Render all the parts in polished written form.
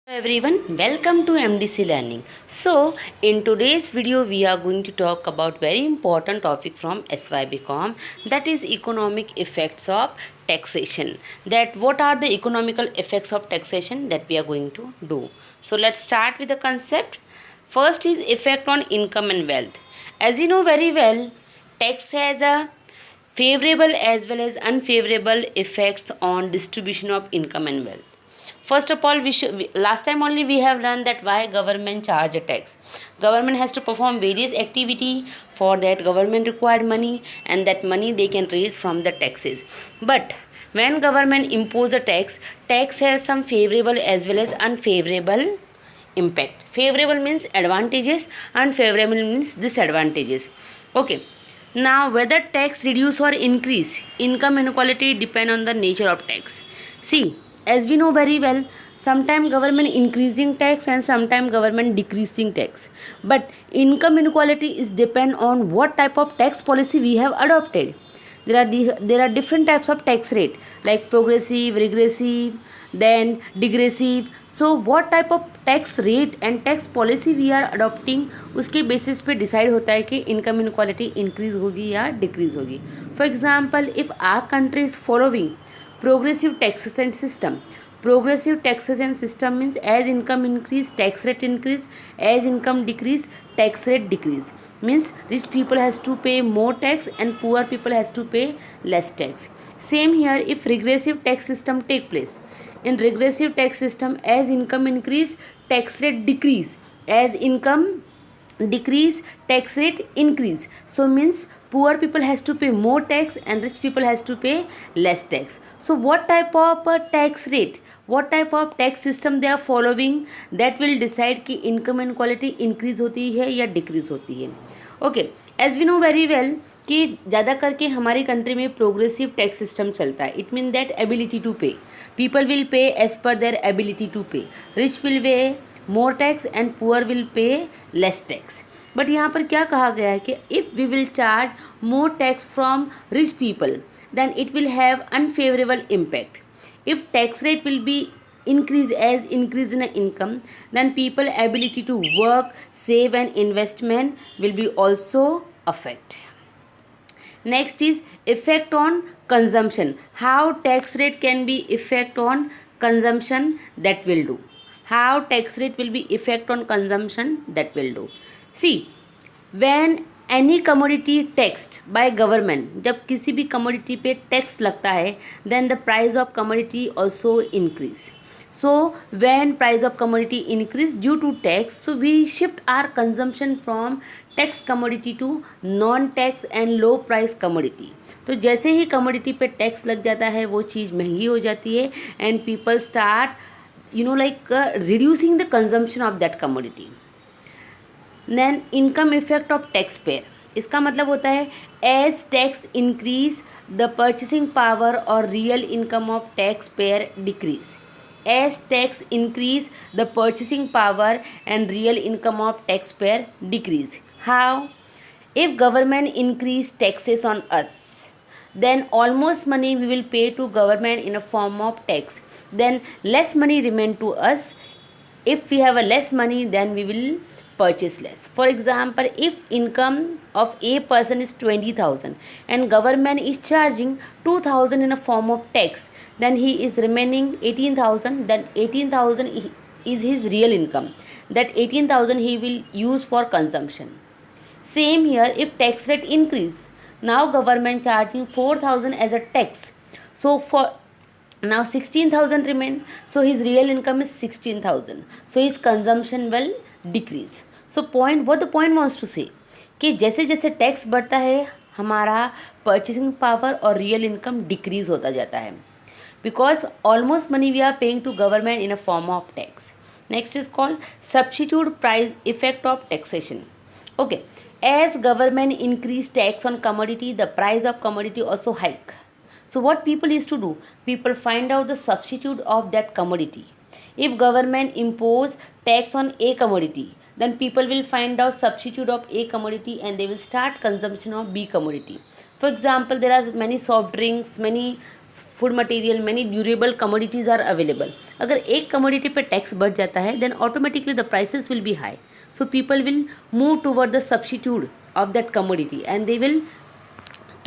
Everyone, welcome to MDC Learning. So, in today's video, we are going to talk about very important topic from SYBCom, that is economic effects of taxation. That what are the economical effects of taxation that we are going to do. So, let's start with the concept. First is effect on income and wealth. As you know very well, tax has a favorable as well as unfavorable effects on distribution of income and wealth. First of all, last time only we have learned that why government charge a tax. Government has to perform various activity. For that government required money, and that money they can raise from the taxes. But when government impose a tax, tax has some favorable as well as unfavorable impact. Favorable means advantages, unfavorable means disadvantages. Okay. Now whether tax reduce or increase, income inequality depend on the nature of tax. See, as we know very well, sometime government increasing tax and sometime government decreasing tax. But income inequality is depend on what type of tax policy we have adopted. There are different types of tax rate, like progressive, regressive, then digressive. So what type of tax rate and tax policy we are adopting, उसके basis पे decide होता है कि income inequality increase होगी या decrease होगी. For example, if our country is following progressive taxation system, progressive taxation system means as income increase tax rate increase, as income decrease tax rate decrease. Means rich people has to pay more tax and poor people has to pay less tax. Same here, if regressive tax system take place, in regressive tax system as income increase tax rate decrease, as income decrease tax rate increase. So means poor people has to pay more tax and rich people has to pay less tax. So what type of tax rate, what type of tax system they are following, that will decide कि income inequality increase होती है या decrease होती है. Okay, as we know very well कि ज़्यादा करके हमारी कंट्री में प्रोग्रेसिव टैक्स सिस्टम चलता है. It mean that ability to pay, people will pay as per their ability to pay. Rich will pay more tax and poor will pay less tax. But यहाँ पर क्या कहा गया है कि if we will charge more tax from rich people then it will have unfavourable impact. If tax rate will be increase in income, then people ability to work, save and investment will be also affect. Next is effect on consumption. How tax rate can be effect on consumption, that will do. How tax rate will be effect on consumption, that will do. See, when any commodity taxed by government, जब किसी भी commodity पे tax लगता है then the price of commodity also increase. So when price of commodity increase due to tax, so we shift our consumption from tax commodity to non tax and low price commodity. तो जैसे ही commodity पे tax लग जाता है वो चीज़ महंगी हो जाती है and people start reducing the consumption of that commodity. Then income effect of tax payer, इसका मतलब होता है as tax increase the purchasing power और real income of tax payer decrease. As tax increase the purchasing power and real income of tax payer decrease. How? If government increase taxes on us, then almost money we will pay to government in a form of tax, then less money remain to us. If we have a less money, then we will purchase less. For example, if income of a person is 20,000 and government is charging 2,000 in a form of tax, then he is remaining 18,000, then 18,000 is his real income. That 18,000 he will use for consumption. Same here, if tax rate increase, now government charging 4,000 as a tax, so for now 16,000 remain, so his real income is 16,000, so his consumption will decrease. So point, what the point wants to say कि जैसे जैसे tax बढ़ता है हमारा purchasing power और real income decrease होता जाता है, because almost money we are paying to government in a form of tax. Next is called substitute price effect of taxation. Okay, as government increase tax on commodity, the price of commodity also hike. So what people used to do, people find out the substitute of that commodity. If government impose tax on a commodity, then people will find out substitute of a commodity and they will start consumption of b commodity. For example, there are many soft drinks, many food material, many durable commodities are available. अगर एक commodity पे tax बढ़ जाता है then automatically the prices will be high. So people will move toward the substitute of that commodity and they will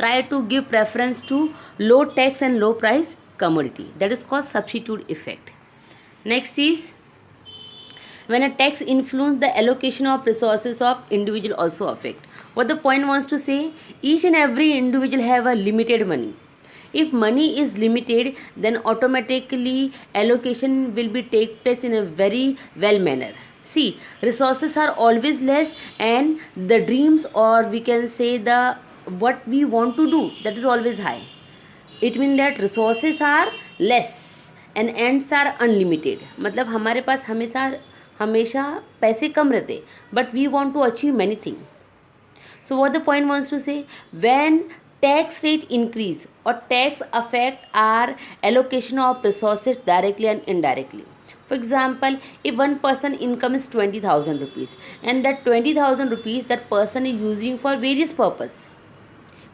try to give preference to low tax and low price commodity. That is called substitute effect. Next is when a tax influence the allocation of resources of individual also affect. What the point wants to say, each and every individual have a limited money. If money is limited then automatically allocation will be take place in a very well manner. See, resources are always less and the dreams, or we can say the what we want to do, that is always high. It means that resources are less and ends are unlimited. मतलब हमारे पास हमेशा पैसे कम रहते but we want to achieve many things. So what the point wants to say, when tax rate increase or tax affect our allocation of resources directly and indirectly. For example, if one person income is 20,000 rupees and that 20,000 rupees that person is using for various purpose,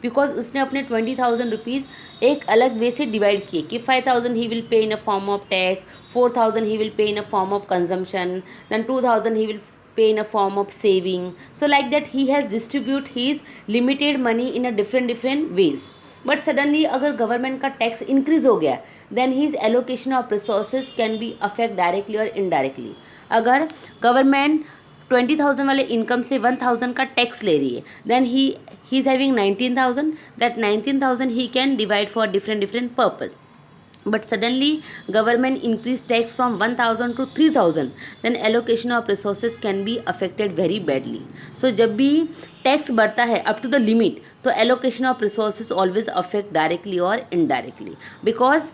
because उसने अपने 20,000 rupees एक अलग वे से divide किए कि 5,000 he will pay in a form of tax, 4,000 he will pay in a form of consumption, then 2,000 he will pay in a form of saving. So like that he has distribute his limited money in a different ways. But suddenly अगर government का tax increase हो गया then his allocation of resources can be affect directly or indirectly. अगर government 20,000 वाले income से 1,000 का tax ले रही है then he is having 19,000, that 19,000 he can divide for different purpose. But suddenly government increase tax from 1,000 to 3,000 then allocation of resources can be affected very badly. So जब भी tax बढ़ता है up to the limit तो allocation of resources always affect directly or indirectly because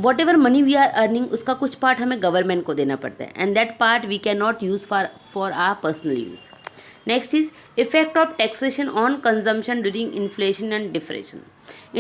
whatever money we are earning उसका कुछ part हमें government को देना पड़ता है and that part we cannot use for our personal use. Next is effect of taxation on consumption during inflation and deflation.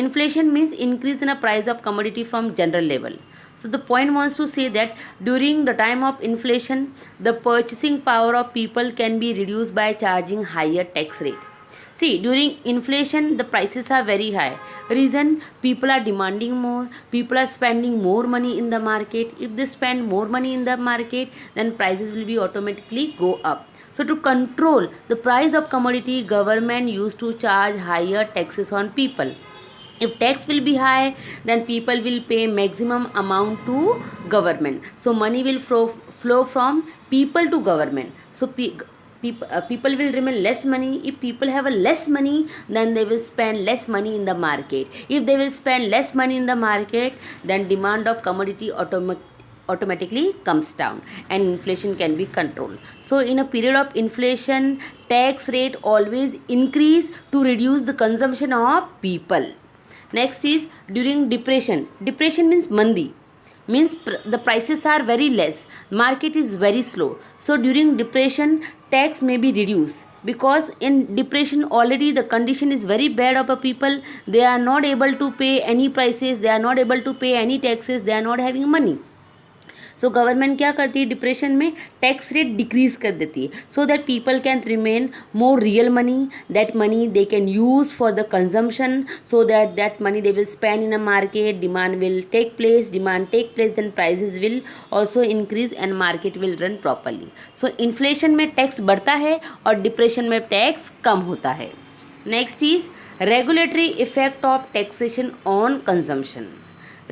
Inflation means increase in a price of commodity from general level. So the point wants to say that during the time of inflation, the purchasing power of people can be reduced by charging higher tax rate. See, during inflation, the prices are very high. Reason, people are demanding more, people are spending more money in the market. If they spend more money in the market, then prices will be automatically go up. So to control the price of commodity, government used to charge higher taxes on people. If tax will be high, then people will pay maximum amount to government. So money will flow from people to government. So people will remain less money. If people have a less money, then they will spend less money in the market. If they will spend less money in the market, then demand of commodity automatically comes down and inflation can be controlled. So in a period of inflation, tax rate always increase to reduce the consumption of people. Next is during depression. Depression means mandi, means the prices are very less, market is very slow. So during depression, tax may be reduced because in depression already the condition is very bad of a people. They are not able to pay any prices, they are not able to pay any taxes, they are not having money. So government क्या करती है depression में, tax rate decrease कर देती है so that people can remain more real money, that money they can use for the consumption, so that money they will spend in a market, demand will take place then prices will also increase and market will run properly. So inflation में tax बढ़ता है और depression में tax कम होता है. Next is regulatory effect of taxation on consumption.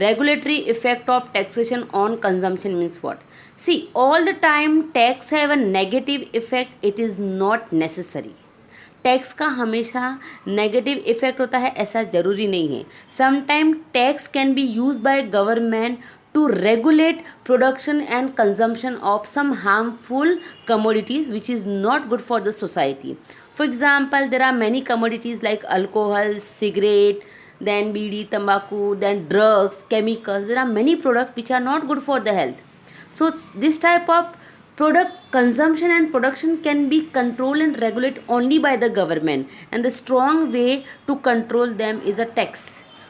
Regulatory effect of taxation on consumption means what? See, all the time tax have a negative effect, it is not necessary. Tax का हमेशा negative effect होता है ऐसा ज़रूरी नहीं है. Sometime tax can be use by government to regulate production and consumption of some harmful commodities which is not good for the society. For example, there are many commodities like alcohol, cigarette, then bidi, tambaku, then drugs, chemicals. There are many products which are not good for the health. So this type of product consumption and production can be controlled and regulated only by the government, and the strong way to control them is a tax.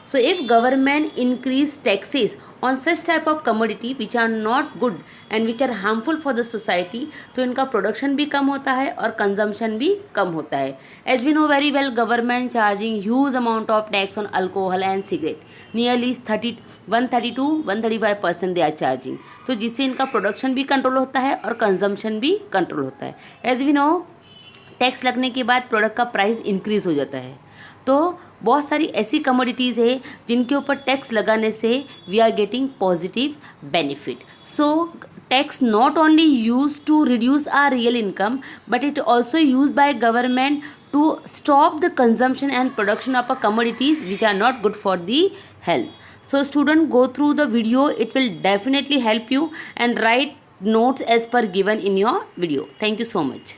So if government increase taxes on such type of commodity which are not good and which are harmful for the society, तो इनका production भी कम होता है और consumption भी कम होता है. As we know very well, government charging huge amount of tax on alcohol and cigarette, nearly 132-135% they are charging. तो जिससे इनका प्रोडक्शन भी कंट्रोल होता है और कंजम्पशन भी कंट्रोल होता है. As we know, टैक्स लगने के बाद प्रोडक्ट का प्राइस इंक्रीज़ हो जाता है. तो बहुत सारी ऐसी कमोडिटीज़ है जिनके ऊपर टैक्स लगाने से we are getting positive benefit. So tax not only use to reduce our real income, but it also use by government to stop the consumption and production of commodities which are not good for the health. So student, go through the video, it will definitely help you, and write notes as per given in your video. Thank you so much.